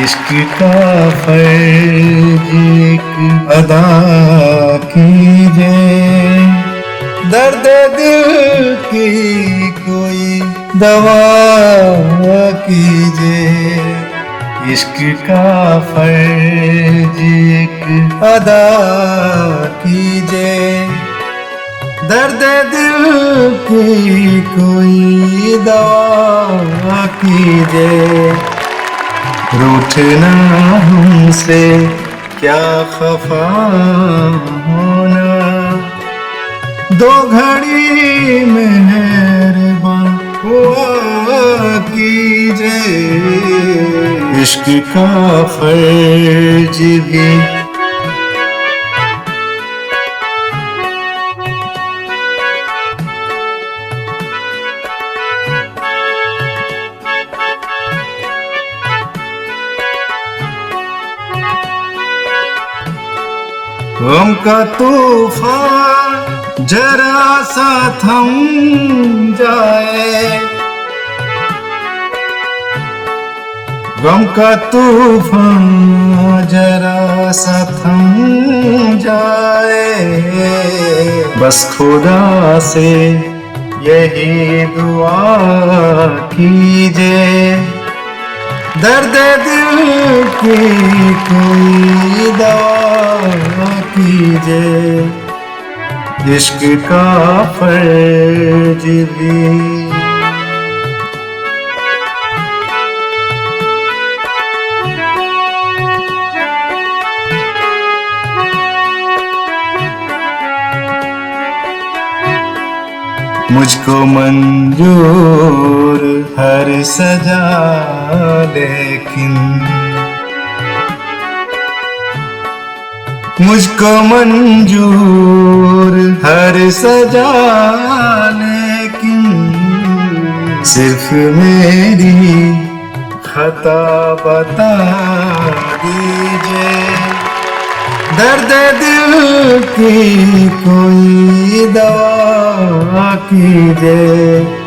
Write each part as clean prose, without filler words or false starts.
इश्क का फर्ज एक अदा कीजिए, दर्द दिल की कोई दवा कीजिए। इश्क का फर्ज एक अदा कीजिए, दर्द दिल की कोई दवा कीजिए। रूठना हमसे क्या खफा होना, दो घड़ी मेहरबान हुआ कीजिए। इश्क का फर्ज भी गम का तूफान जरा सा थम जाए, गम का तूफान जरा सा थम जाए। बस खुदा से यही दुआ कीजिए, दर्द दिल की कोई दवा कीजिए। इश्क का फर्ज भी मुझको मंजूर हर सजा, लेकिन मुझको मंजूर हर सजा, लेकिन सिर्फ मेरी खता बता दीजिए। दर्द दिल की कोई दवा कीजिए।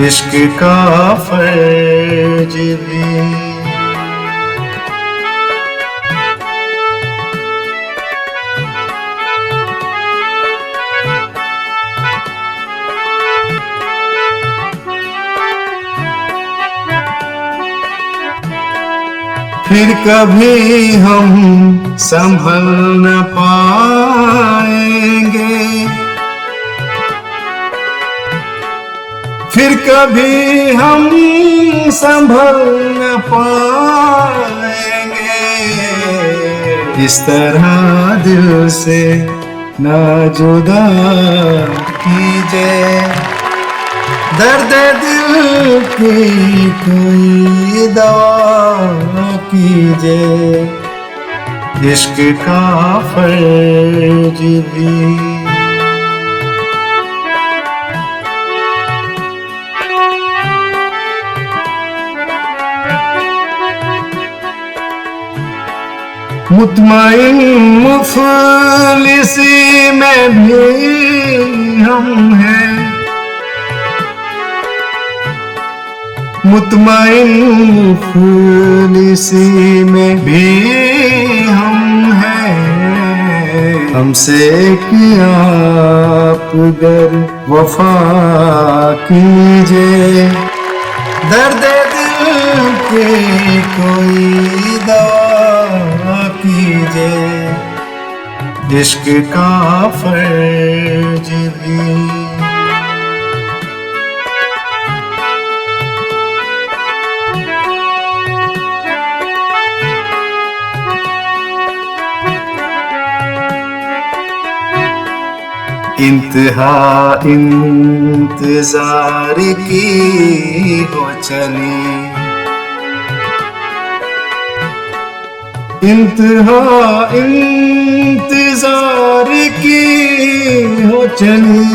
इश्क का फर्ज भी फिर कभी हम संभल न पाएंगे, फिर कभी हम संभल न पाएंगे। इस तरह दिल से ना जुदा कीजिए, दर्द दिल की कोई दवा कीजिए। इश्क का फर्ज भी मुतमईन मुफलिसी में भी हम हैं, मुतमईन मुफलिसी में भी हम हैं। हमसे किया आप गर वफा कीजिए, दर्द दिल की कोई दवा कीजिए। इश्क का फर्ज भी इंतहा इंतजार की हो चली, इंतहा इंतजार की हो चली।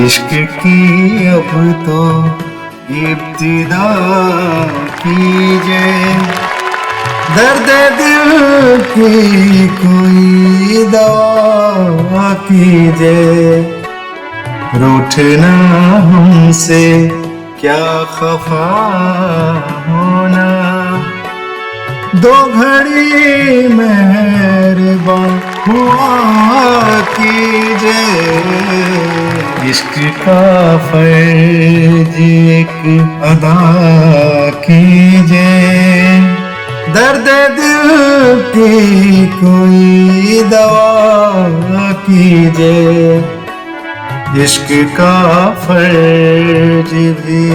इश्क की अब तो इब्तिदा कीजिए, दर्द दिल की कोई दवा कीजिए, रूठना हमसे क्या खफा होना, दो घड़ी मेहरबान हुआ कीजिए, इश्क का फर्ज एक अदा कीजिए, दर्द दिल की कोई दवा कीजिए, इश्क का फर्ज भी